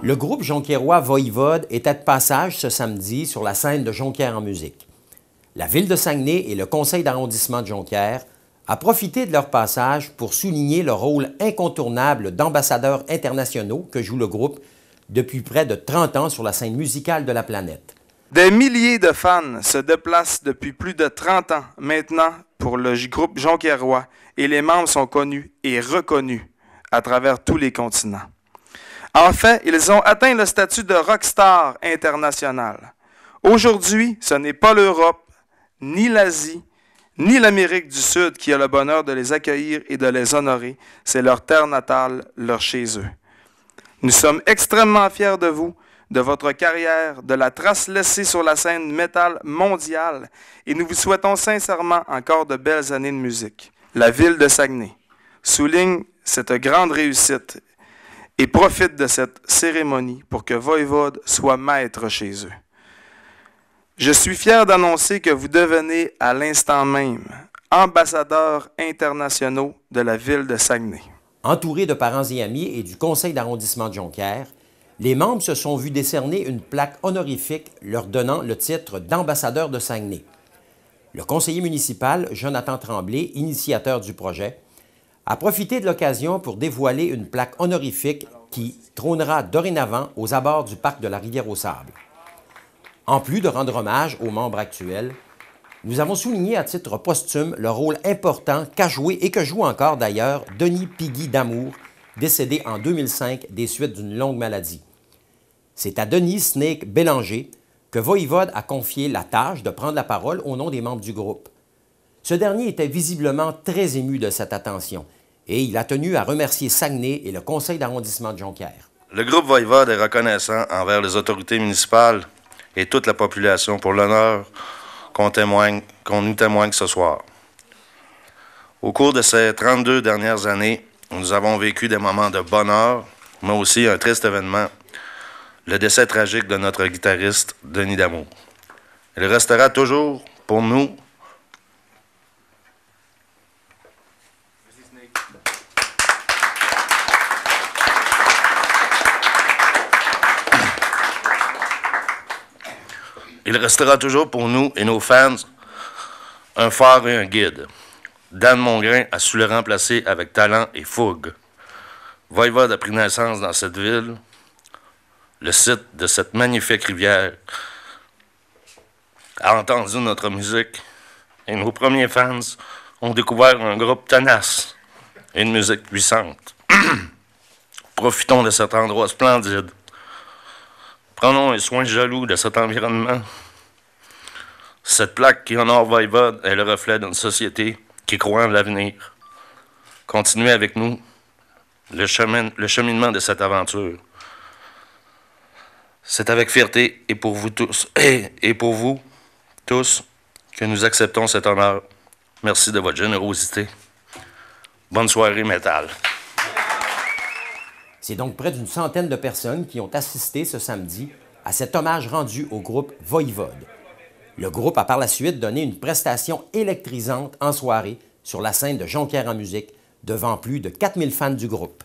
Le groupe jonquiérois Voivode était de passage ce samedi sur la scène de Jonquière en musique. La Ville de Saguenay et le Conseil d'arrondissement de Jonquière a profité de leur passage pour souligner le rôle incontournable d'ambassadeurs internationaux que joue le groupe depuis près de 30 ans sur la scène musicale de la planète. Des milliers de fans se déplacent depuis plus de 30 ans maintenant pour le groupe jonquiérois et les membres sont connus et reconnus à travers tous les continents. En fait, ils ont atteint le statut de rockstar international. Aujourd'hui, ce n'est pas l'Europe, ni l'Asie, ni l'Amérique du Sud qui a le bonheur de les accueillir et de les honorer. C'est leur terre natale, leur chez eux. Nous sommes extrêmement fiers de vous, de votre carrière, de la trace laissée sur la scène métal mondiale et nous vous souhaitons sincèrement encore de belles années de musique. La Ville de Saguenay souligne cette grande réussite et profite de cette cérémonie pour que Voivode soit maître chez eux. Je suis fier d'annoncer que vous devenez à l'instant même ambassadeurs internationaux de la Ville de Saguenay. Entourés de parents et amis et du Conseil d'arrondissement de Jonquière, les membres se sont vus décerner une plaque honorifique leur donnant le titre d'ambassadeur de Saguenay. Le conseiller municipal, Jonathan Tremblay, initiateur du projet, a profité de l'occasion pour dévoiler une plaque honorifique qui trônera dorénavant aux abords du parc de la Rivière-aux-Sables. En plus de rendre hommage aux membres actuels, nous avons souligné à titre posthume le rôle important qu'a joué et que joue encore d'ailleurs Denis Piggy d'Amour, décédé en 2005 des suites d'une longue maladie. C'est à Denis Snake Bélanger que Voivode a confié la tâche de prendre la parole au nom des membres du groupe. Ce dernier était visiblement très ému de cette attention et il a tenu à remercier Saguenay et le Conseil d'arrondissement de Jonquière. Le groupe Voivode est reconnaissant envers les autorités municipales et toute la population pour l'honneur qu'on nous témoigne ce soir. Au cours de ces 32 dernières années, nous avons vécu des moments de bonheur, mais aussi un triste événement, le décès tragique de notre guitariste Denis d'Amour. Il restera toujours pour nous et nos fans un phare et un guide. Dan Mongrain a su le remplacer avec talent et fougue. Voivode a pris naissance dans cette ville, le site de cette magnifique rivière, a entendu notre musique et nos premiers fans ont découvert un groupe tenace et une musique puissante. Profitons de cet endroit splendide. Prenons un soin jaloux de cet environnement. Cette plaque qui honore Voivode est le reflet d'une société qui croit en l'avenir. Continuez avec nous le cheminement de cette aventure. C'est avec fierté et pour vous tous que nous acceptons cet honneur. Merci de votre générosité. Bonne soirée métal. C'est donc près d'une centaine de personnes qui ont assisté ce samedi à cet hommage rendu au groupe Voivode. Le groupe a par la suite donné une prestation électrisante en soirée sur la scène de Jonquière en musique devant plus de 4000 fans du groupe.